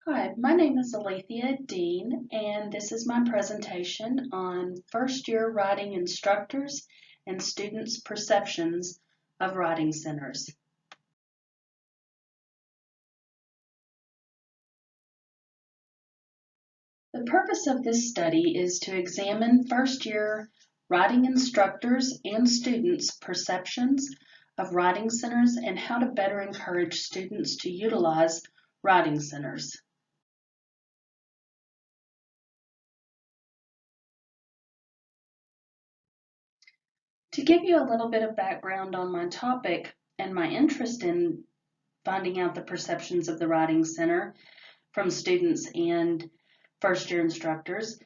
Hi, my name is Alethea Dean, and this is my presentation on first-year writing instructors and students' perceptions of writing centers. The purpose of this study is to examine first-year writing instructors and students' perceptions of writing centers and how to better encourage students to utilize writing centers. To give you a little bit of background on my topic and my interest in finding out the perceptions of the Writing Center from students and first-year instructors,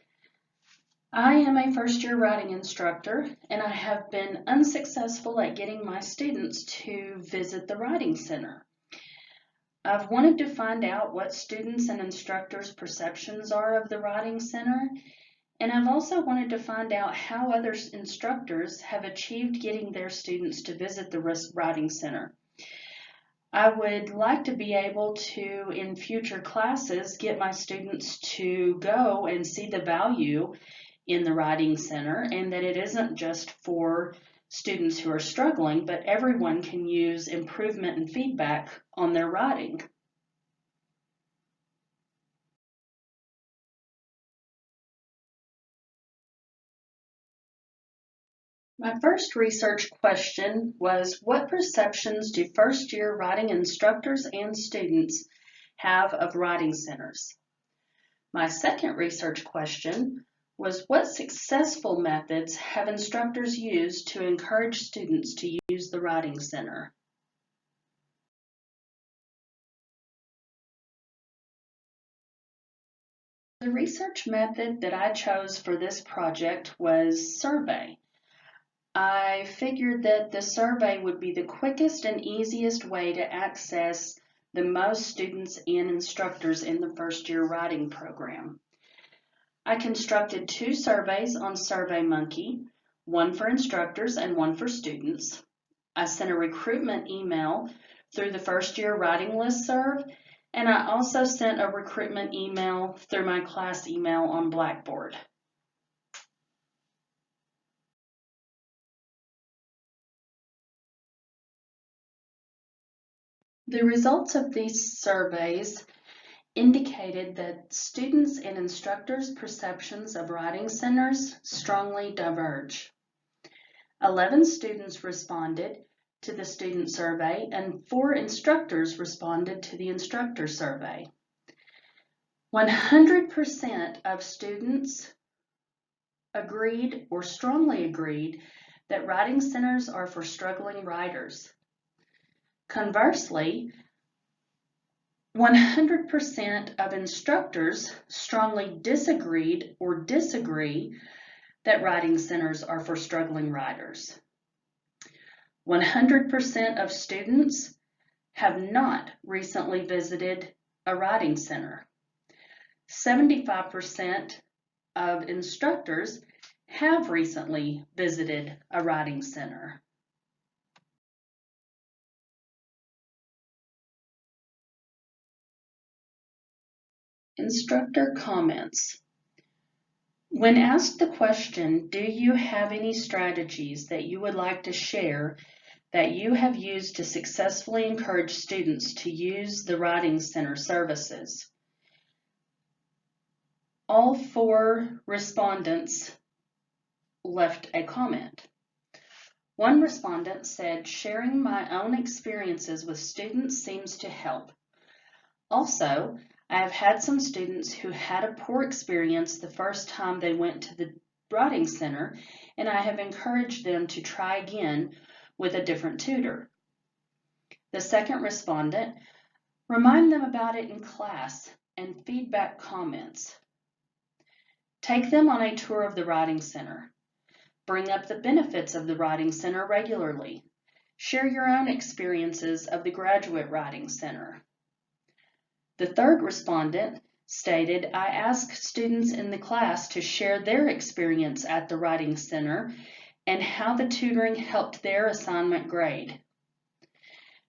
I am a first-year writing instructor, and I have been unsuccessful at getting my students to visit the Writing Center. I've wanted to find out what students and instructors' perceptions are of the Writing Center, and I've also wanted to find out how other instructors have achieved getting their students to visit the Writing Center. I would like to be able to, in future classes, get my students to go and see the value in the Writing Center and that it isn't just for students who are struggling, but everyone can use improvement and feedback on their writing. My first research question was, what perceptions do first-year writing instructors and students have of writing centers? My second research question was, what successful methods have instructors used to encourage students to use the Writing Center? The research method that I chose for this project was survey. I figured that the survey would be the quickest and easiest way to access the most students and instructors in the first-year writing program. I constructed two surveys on SurveyMonkey, one for instructors and one for students. I sent a recruitment email through the first-year writing listserv, and I also sent a recruitment email through my class email on Blackboard. The results of these surveys indicated that students and instructors' perceptions of writing centers strongly diverge. 11 students responded to the student survey and 4 instructors responded to the instructor survey. 100% of students agreed or strongly agreed that writing centers are for struggling writers. Conversely, 100% of instructors strongly disagreed or disagree that writing centers are for struggling writers. 100% of students have not recently visited a writing center. 75% of instructors have recently visited a writing center. Instructor comments. When asked the question, do you have any strategies that you would like to share that you have used to successfully encourage students to use the Writing Center services? All 4 respondents left a comment. One respondent said, sharing my own experiences with students seems to help. Also, I have had some students who had a poor experience the first time they went to the Writing Center, and I have encouraged them to try again with a different tutor. The second respondent, remind them about it in class and feedback comments. Take them on a tour of the Writing Center. Bring up the benefits of the Writing Center regularly. Share your own experiences of the Graduate Writing Center. The third respondent stated, I asked students in the class to share their experience at the Writing Center and how the tutoring helped their assignment grade.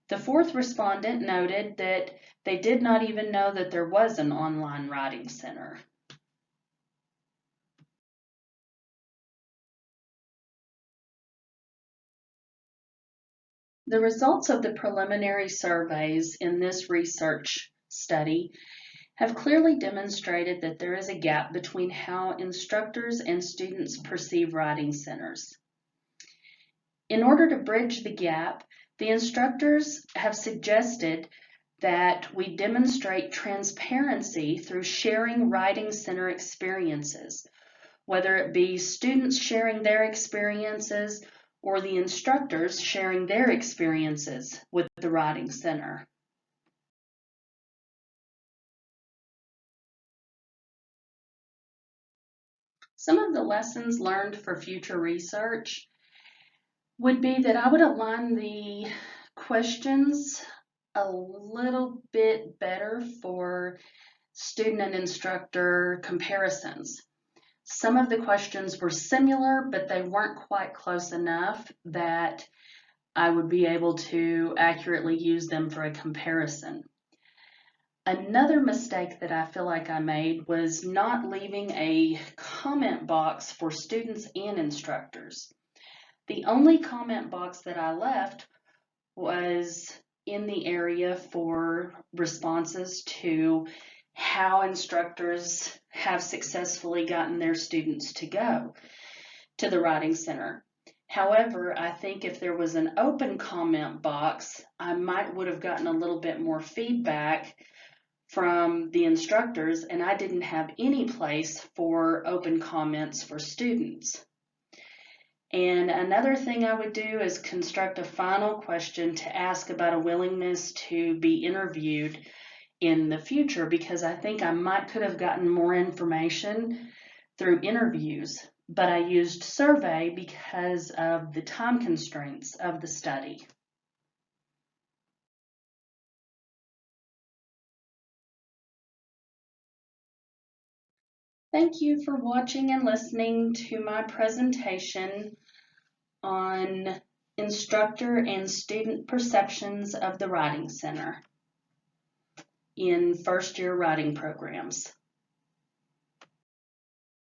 The fourth respondent noted that they did not even know that there was an online writing center. The results of the preliminary surveys in this research study have clearly demonstrated that there is a gap between how instructors and students perceive writing centers. In order to bridge the gap, the instructors have suggested that we demonstrate transparency through sharing writing center experiences, whether it be students sharing their experiences or the instructors sharing their experiences with the writing center. Some of the lessons learned for future research would be that I would align the questions a little bit better for student and instructor comparisons. Some of the questions were similar, but they weren't quite close enough that I would be able to accurately use them for a comparison. Another mistake that I feel like I made was not leaving a comment box for students and instructors. The only comment box that I left was in the area for responses to how instructors have successfully gotten their students to go to the Writing Center. However, I think if there was an open comment box, I would have gotten a little bit more feedback from the instructors, and I didn't have any place for open comments for students. And another thing I would do is construct a final question to ask about a willingness to be interviewed in the future, because I think I could have gotten more information through interviews, but I used survey because of the time constraints of the study. Thank you for watching and listening to my presentation on instructor and student perceptions of the Writing Center in first-year writing programs.